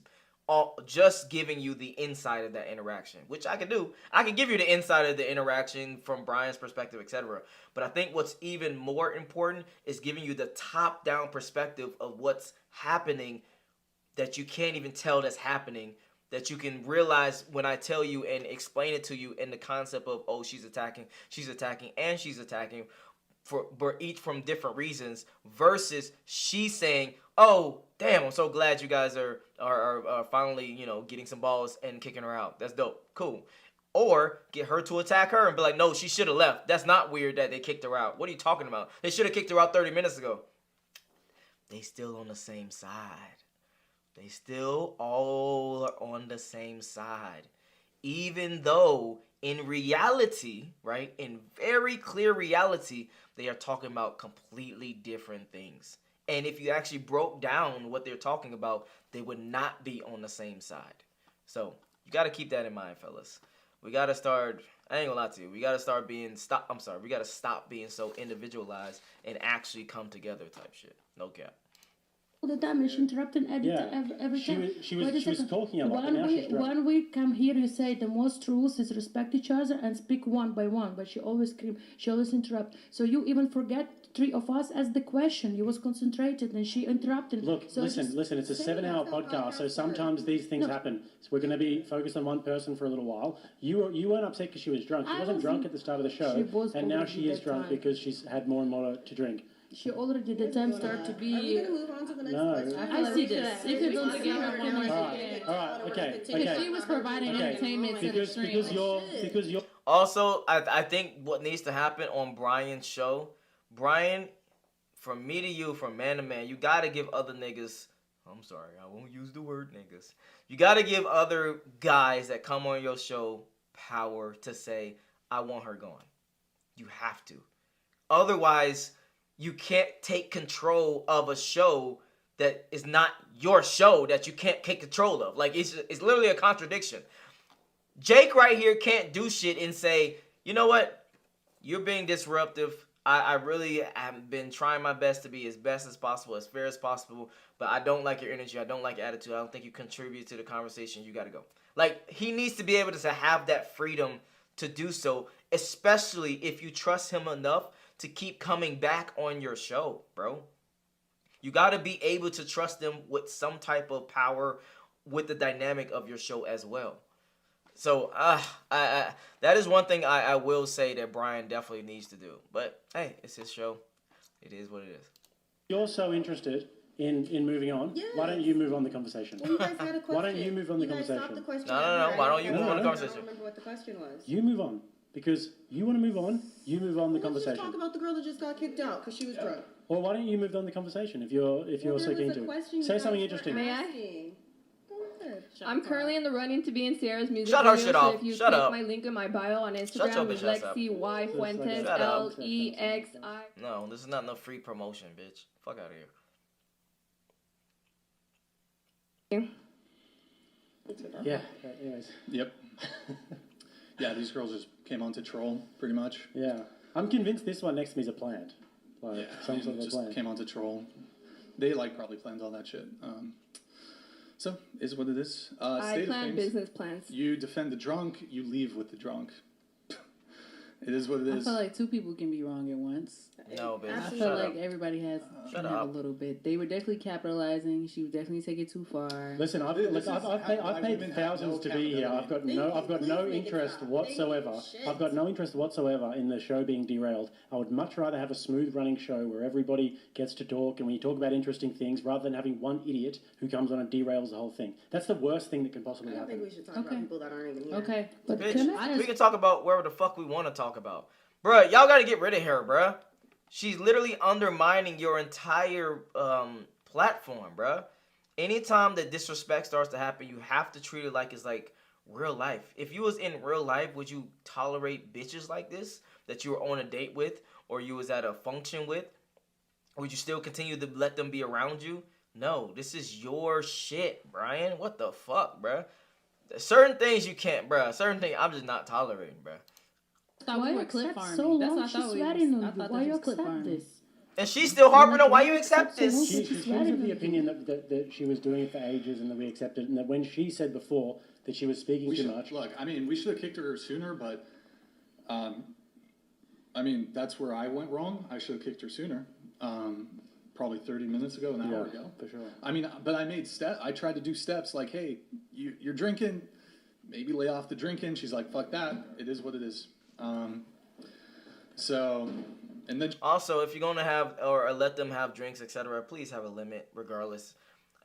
just giving you the inside of that interaction, which I can do. I can give you the inside of the interaction from Brian's perspective, etc. But I think what's even more important is giving you the top-down perspective of what's happening that you can't even tell that's happening, that you can realize when I tell you and explain it to you in the concept of, oh, she's attacking, for each from different reasons, versus she's saying, oh, damn, I'm so glad you guys are finally, getting some balls and kicking her out. That's dope. Cool. Or get her to attack her and be like, no, she should have left. That's not weird that they kicked her out. What are you talking about? They should have kicked her out 30 minutes ago. they still on the same side. They still all are on the same side. Even though in reality, right, in very clear reality, they are talking about completely different things. And if you actually broke down what they're talking about, they would not be on the same side. So you got to keep that in mind, fellas. We got to start, I ain't gonna lie to you, we got to start being, we got to stop being so individualized and actually come together type shit. No cap. All the time, and she interrupted every time. She was talking a lot, but now she's drunk. When we come here, you say the most rules is respect each other and speak one by one, but she always scream, she always interrupt. So you even forget three of us asked the question. You was concentrated and she interrupted. Look, so listen, it's a 7-hour podcast, so sometimes these things happen. So we're going to be focused on one person for a little while. You weren't upset because she was drunk. She wasn't drunk at the start of the show, and now she is drunk because she's had more and more to drink. She already the time start to be. Are we gonna move on to the next question? I see this. If you don't get her one more. All right, okay. She was providing entertainment to the stream. Because you're. Also, I think what needs to happen on Brian's show, Brian, from me to you, from man to man, you gotta give other niggas. I'm sorry, I won't use the word niggas. You gotta give other guys that come on your show power to say, I want her gone. You have to. Otherwise, you can't take control of a show that is not your show that you can't take control of. Like, it's literally a contradiction. Jake right here can't do shit and say, you know what? You're being disruptive. I really have been trying my best to be as best as possible, as fair as possible, but I don't like your energy. I don't like your attitude. I don't think you contribute to the conversation. You got to go. Like, he needs to be able to have that freedom to do so, especially if you trust him enough to keep coming back on your show, bro. You got to be able to trust them with some type of power with the dynamic of your show as well. So, that is one thing I will say that Brian definitely needs to do. But, hey, it's his show. It is what it is. You're so interested in moving on. Yes. Why don't you move on the conversation? Well, you guys had a question. Why don't you move on the You guys conversation? stopped the question. No. Why don't you move on the conversation? I don't remember what the question was. You move on. Because you want to move on, you move on the Let's conversation. just talk about the girl that just got kicked out because she was drunk. Well, why don't you move on the conversation if you're so keen to? Say something interesting. May I? Go ahead. I'm currently in the running to be in Sierra's music Shut her video, shit so off. if you Shut click up. my link in my bio on your Instagram, bitch ass up. Lexi Y Fuentes, Shut up. LEXI. No, this is not no free promotion, bitch. Fuck out of here. Yeah. Anyways. Yep. Yeah, these girls just came on to troll, pretty much. Yeah. I'm convinced this one next to me is a plant. Like some sort of a just plant. came on to troll. They probably planned all that shit. So is what it is. I State of plan things. business plans. You defend the drunk. You leave with the drunk. It is what it I is. feel like two people can be wrong at once. No, bitch. I feel Shut like up. everybody has Shut have up. a little bit. They were definitely capitalizing. She would definitely take it too far. Listen, I've paid thousands to be here. I've got no interest whatsoever. I've got no interest whatsoever in the show being derailed. I would much rather have a smooth running show where everybody gets to talk and we talk about interesting things rather than having one idiot who comes on and derails the whole thing. That's the worst thing that can possibly I don't happen. think we should talk about people that aren't even here. Okay. But Bitch, can I we can talk about wherever the fuck we want to talk about. Bruh, y'all gotta get rid of her, bruh. She's literally undermining your entire platform, bruh. Anytime that disrespect starts to happen, you have to treat it like it's like real life. If you was in real life, would you tolerate bitches like this that you were on a date with or you was at a function with? Would you still continue to let them be around you? No, this is your shit, Brian. What the fuck, bruh? Certain things you can't, bruh. Certain things I'm just not tolerating, bruh. I thought we were clip farming. so That's long? what I She's thought swearing on I you. thought Why this you was clip accept farming. this? And she's still harping on why you accept this. She was of the opinion that she was doing it for ages and that we accepted it, and that when she said before that she was speaking too much. Look, I mean, we should have kicked her sooner, but I mean, that's where I went wrong. I should have kicked her sooner. Probably 30 minutes ago, an hour ago. For sure. I mean, but I made I tried to do steps like, hey, you're drinking, maybe lay off the drinking. She's like, fuck that. It is what it is. So, and then Also, if you're gonna have or let them have drinks, etc., please have a limit. Regardless,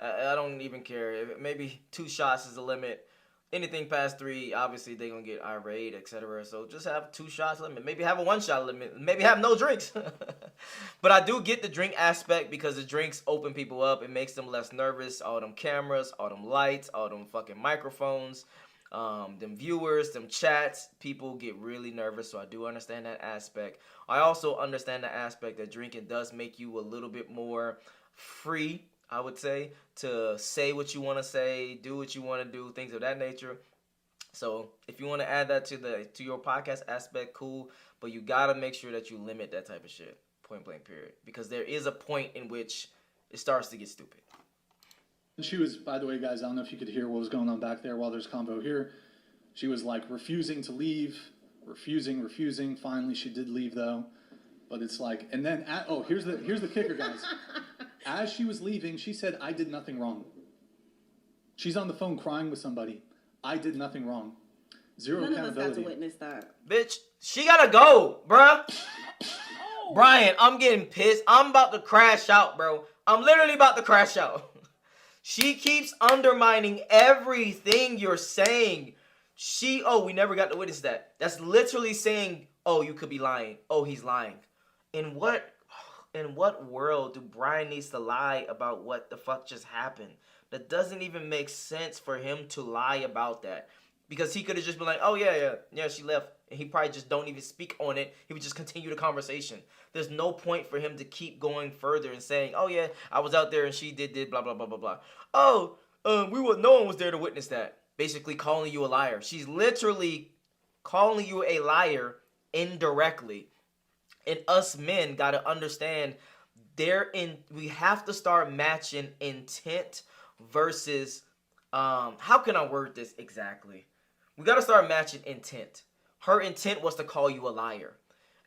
I don't even care. Maybe 2 shots is the limit. anything past 3, obviously they're gonna get irate, etc. So just have 2 shots limit. Maybe have a 1 shot limit. Maybe have no drinks. But I do get the drink aspect because the drinks open people up. It makes them less nervous. All them cameras, all them lights, all them fucking microphones, them viewers, them chats. People get really nervous. So I do understand that aspect. I also understand the aspect that drinking does make you a little bit more free, I would say what you want to say, do what you want to do, things of that nature. So if you want to add that to your podcast aspect, cool. But you gotta make sure that you limit that type of shit. Point blank, period. Because there is a point in which it starts to get stupid. She was, by the way, guys, I don't know if you could hear what was going on back there while there's convo here. She was like refusing to leave, refusing. Finally, she did leave though. But it's like, and then here's the kicker, guys. As she was leaving, she said, "I did nothing wrong." She's on the phone crying with somebody. I did nothing wrong. Zero None accountability. of us got to witness that. Bitch, she gotta go, bruh. Brian, I'm getting pissed. I'm about to crash out, bro. I'm literally about to crash out. She keeps undermining everything you're saying. We never got to witness that. That's literally saying, oh, you could be lying. Oh, he's lying. In what world do Brian needs to lie about what the fuck just happened? That doesn't even make sense for him to lie about that. Because he could have just been like, oh, yeah, she left. And he probably just don't even speak on it. He would just continue the conversation. There's no point for him to keep going further and saying, oh, yeah, I was out there and she did blah, blah, blah, blah, blah. Oh, no one was there to witness that. Basically calling you a liar. She's literally calling you a liar indirectly. And us men got to understand we have to start matching intent versus, how can I word this exactly? We got to start matching intent. Her intent was to call you a liar.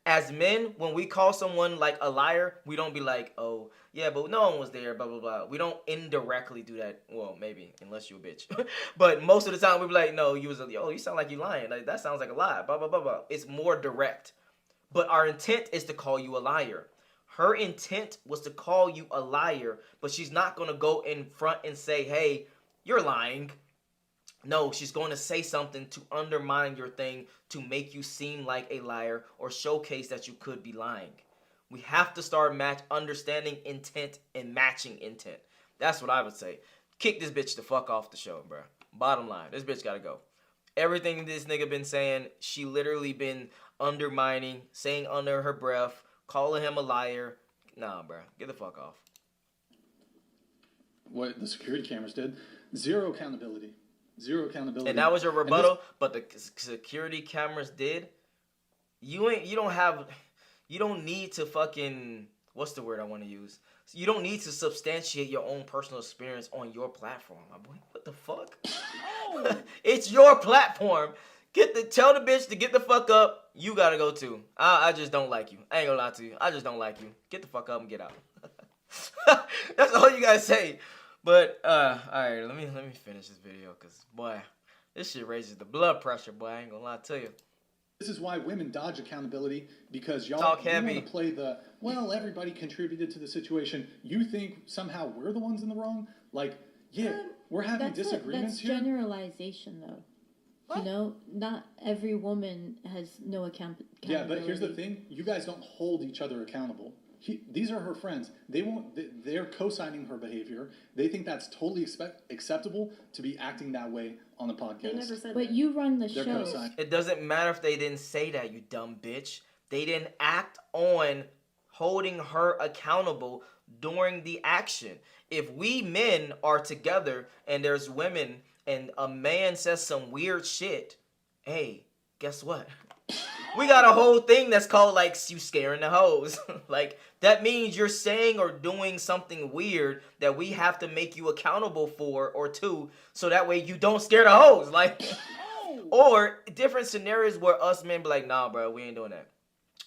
As men, when we call someone like a liar, we don't be like, oh, yeah, but no one was there, blah, blah, blah. We don't indirectly do that. Well, maybe, unless you're a bitch. But most of the time, we be like, no, you sound like you lying. Like, that sounds like a lie, blah, blah, blah, blah. It's more direct. But our intent is to call you a liar. Her intent was to call you a liar, but she's not going to go in front and say, hey, you're lying. No, she's going to say something to undermine your thing, to make you seem like a liar or showcase that you could be lying. We have to start understanding intent and matching intent. That's what I would say. Kick this bitch the fuck off the show, bro. Bottom line, this bitch gotta go. Everything this nigga been saying, she literally been undermining, saying under her breath, calling him a liar. Nah, bro, get the fuck off. What the security cameras did, zero accountability. And that was your rebuttal, but the security cameras did. You don't need to fucking, what's the word I want to use? You don't need to substantiate your own personal experience on your platform, my boy. What the fuck? Oh. It's your platform. Tell the bitch to get the fuck up. You gotta go too. I just don't like you. I ain't gonna lie to you. I just don't like you. Get the fuck up and get out. That's all you gotta say. But alright, let me finish this video, cause boy, this shit raises the blood pressure, boy. I ain't gonna lie to you. This is why women dodge accountability, because y'all want to play everybody contributed to the situation. You think somehow we're the ones in the wrong? Like, yeah, we're having disagreements that's here. That's generalization, though. What? You know, not every woman has no accountability. Yeah, but here's the thing. You guys don't hold each other accountable. These are her friends. They're co-signing her behavior. They think that's totally acceptable to be acting that way on the podcast. They never said but that. You run the show. It doesn't matter if they didn't say that, you dumb bitch. They didn't act on holding her accountable during the action. If we men are together and there's women and a man says some weird shit, hey, guess what? We got a whole thing that's called, like, you scaring the hoes. Like, that means you're saying or doing something weird that we have to make you accountable for or to, so that way you don't scare the hoes. Like, or different scenarios where us men be like, nah, bro, we ain't doing that.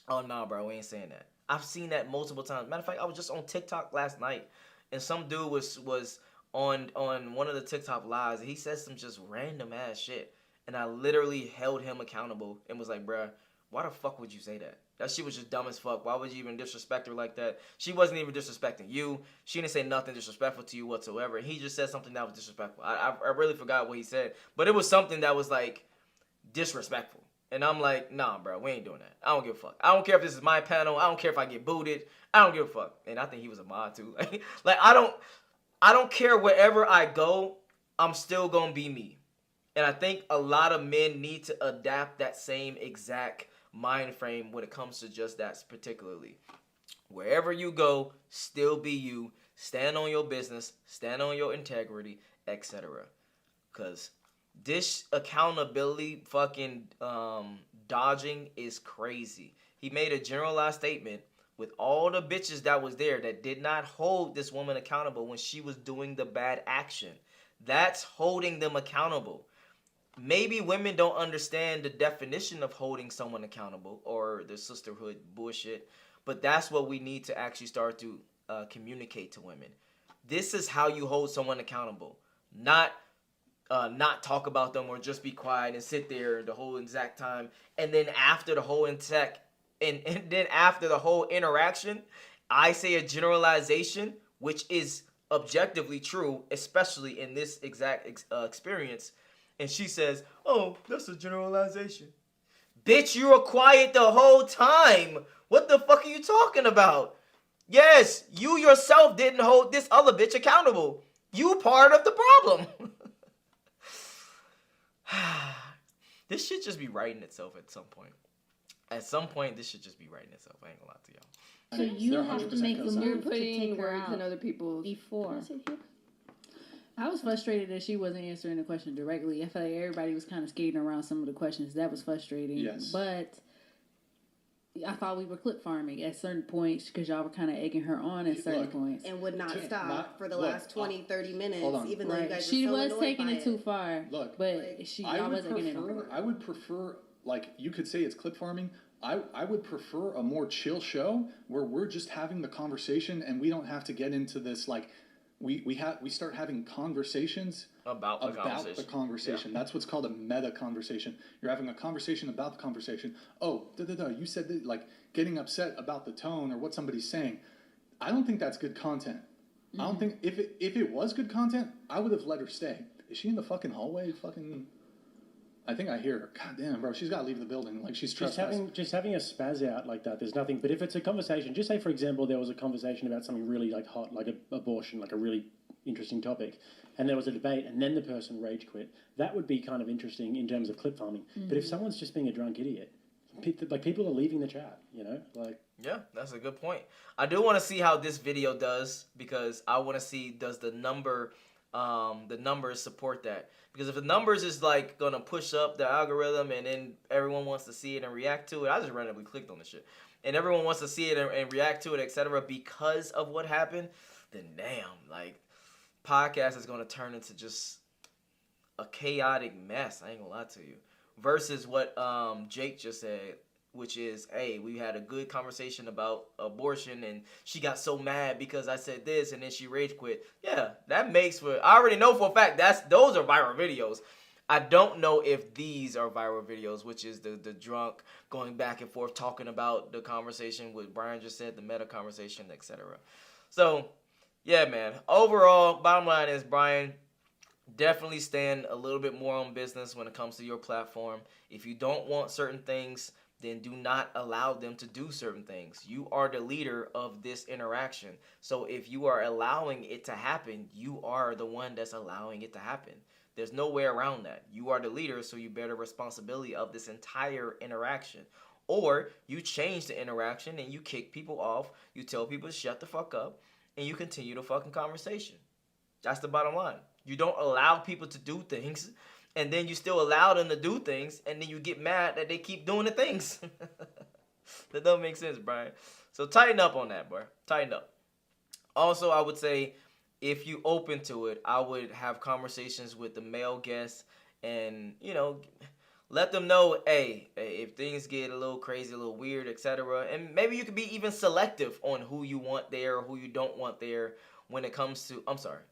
Oh, nah, bro, we ain't saying that. I've seen that multiple times. Matter of fact, I was just on TikTok last night, and some dude was on one of the TikTok lives, and he said some just random ass shit. And I literally held him accountable and was like, bruh, why the fuck would you say that? That shit was just dumb as fuck. Why would you even disrespect her like that? She wasn't even disrespecting you. She didn't say nothing disrespectful to you whatsoever. He just said something that was disrespectful. I really forgot what he said. But it was something that was like disrespectful. And I'm like, nah, bro, we ain't doing that. I don't give a fuck. I don't care if this is my panel. I don't care if I get booted. I don't give a fuck. And I think he was a mod too. Like I don't care wherever I go, I'm still gonna be me. And I think a lot of men need to adapt that same exact mind frame when it comes to just that particularly. Wherever you go, still be you. Stand on your business. Stand on your integrity, etc. Because this accountability fucking dodging is crazy. He made a generalized statement with all the bitches that was there that did not hold this woman accountable when she was doing the bad action. That's holding them accountable. Maybe women don't understand the definition of holding someone accountable or the sisterhood bullshit, but that's what we need to actually start to communicate to women. This is how you hold someone accountable. Not talk about them or just be quiet and sit there the whole exact time. And then after the whole and then after the whole interaction, I say a generalization, which is objectively true, especially in this exact experience. And she says, oh, that's a generalization. Bitch, you were quiet the whole time. What the fuck are you talking about? Yes, you yourself didn't hold this other bitch accountable. You part of the problem. This should just be writing itself at some point. At some point, this should just be writing itself. I ain't gonna lie to y'all. So you have to make the You're move to putting take her words out in other people's before. I was frustrated that she wasn't answering the question directly. I felt like everybody was kind of skating around some of the questions. That was frustrating. Yes. But I thought we were clip farming at certain points because y'all were kind of egging her on at certain points. And would not stop for the last 20, 30 minutes, even though you guys she were so was annoyed taking by it too far. Look, but I wasn't getting it. I would prefer, like, you could say it's clip farming. I would prefer a more chill show where we're just having the conversation and we don't have to get into this, like, we start having conversations about the conversation. Yeah. That's what's called a meta conversation. You're having a conversation about the conversation. Oh, you said that, like, getting upset about the tone or what somebody's saying. I don't think that's good content. Mm-hmm. I don't think if it was good content, I would have let her stay. Is she in the fucking hallway? I think I hear her. God damn, bro, she's got to leave the building. Like, she's trespassing. Just having a spaz out like that, there's nothing. But if it's a conversation, just say, for example, there was a conversation about something really, like, hot, like abortion, like a really interesting topic, and there was a debate, and then the person rage quit, that would be kind of interesting in terms of clip farming. Mm-hmm. But if someone's just being a drunk idiot, like, people are leaving the chat, you know? Like, yeah, that's a good point. I do want to see how this video does, because I want to see, does the numbers support that? Because if the numbers is like gonna push up the algorithm and then everyone wants to see it and react to it, I just randomly clicked on the shit, and everyone wants to see it and react to it, etc. because of what happened, then damn, like, podcast is gonna turn into just a chaotic mess. I ain't gonna lie to you. Versus what Jake just said, which is, hey, we had a good conversation about abortion and she got so mad because I said this and then she rage quit. Yeah, that makes for, I already know for a fact those are viral videos. I don't know if these are viral videos, which is the drunk going back and forth talking about the conversation, what Brian just said, the meta conversation, etc. So, yeah, man. Overall, bottom line is, Brian, definitely stand a little bit more on business when it comes to your platform. If you don't want certain things, then do not allow them to do certain things. You are the leader of this interaction. So if you are allowing it to happen, you are the one that's allowing it to happen. There's no way around that. You are the leader, so you bear the responsibility of this entire interaction. Or you change the interaction and you kick people off, you tell people to shut the fuck up, and you continue the fucking conversation. That's the bottom line. You don't allow people to do things, and then you still allow them to do things, and then you get mad that they keep doing the things. That doesn't make sense, Brian. So tighten up on that, bro. Tighten up. Also, I would say, if you open to it, I would have conversations with the male guests and, you know, let them know, hey, if things get a little crazy, a little weird, etc. And maybe you could be even selective on who you want there or who you don't want there when it comes to,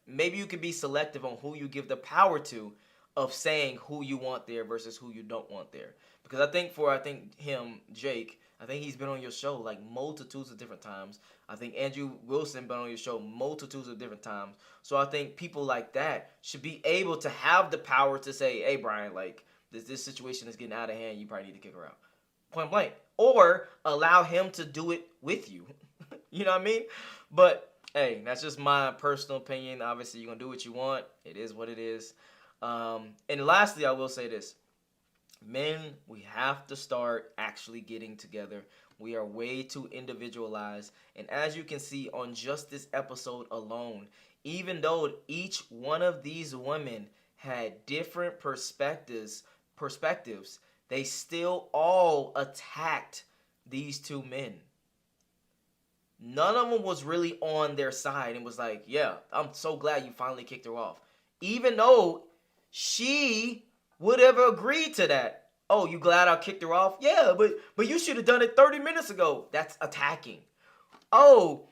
maybe you could be selective on who you give the power to of saying who you want there versus who you don't want there. Because I think him, Jake, I think he's been on your show like multitudes of different times. I think Andrew Wilson been on your show multitudes of different times. So I think people like that should be able to have the power to say, hey, Brian, like, this situation is getting out of hand. You probably need to kick her out. Point blank. Or allow him to do it with you. You know what I mean? But, hey, that's just my personal opinion. Obviously, you're going to do what you want. It is what it is. And lastly, I will say this. Men, we have to start actually getting together. We are way too individualized. And as you can see on just this episode alone, even though each one of these women had different perspectives, they still all attacked these two men. None of them was really on their side and was like, yeah, I'm so glad you finally kicked her off. Even though she would have agreed to that. Oh, you glad I kicked her off? Yeah, but you should have done it 30 minutes ago. That's attacking. Oh,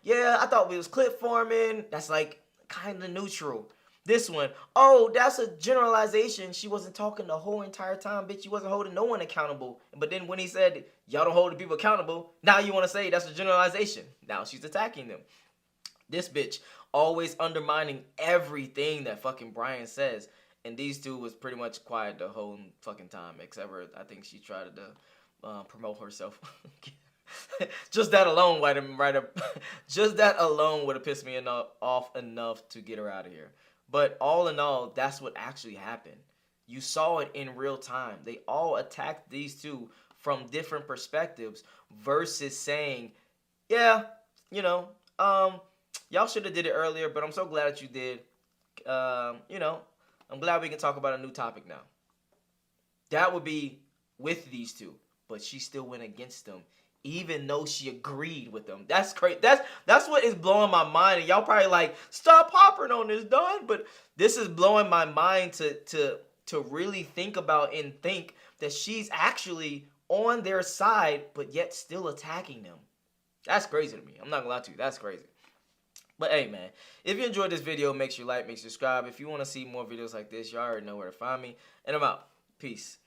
yeah, I thought we was clip forming. That's like kind of neutral. This one, oh, that's a generalization. She wasn't talking the whole entire time, bitch. You wasn't holding no one accountable. But then when he said, y'all don't hold the people accountable, now you want to say that's a generalization. Now she's attacking them. This bitch always undermining everything that fucking Brian says. And these two was pretty much quiet the whole fucking time, except for I think she tried to promote herself. Just that alone would have pissed me off enough to get her out of here. But all in all, that's what actually happened. You saw it in real time. They all attacked these two from different perspectives versus saying, yeah, y'all should have did it earlier, but I'm so glad that you did. I'm glad we can talk about a new topic now. That would be with these two, but she still went against them, even though she agreed with them. That's crazy. That's what is blowing my mind. And y'all probably like, stop hopping on this, Don. But this is blowing my mind to really think about and think that she's actually on their side, but yet still attacking them. That's crazy to me. I'm not gonna lie to you. That's crazy. But hey, man, if you enjoyed this video, make sure you like, make sure you subscribe. If you want to see more videos like this, you already know where to find me. And I'm out. Peace.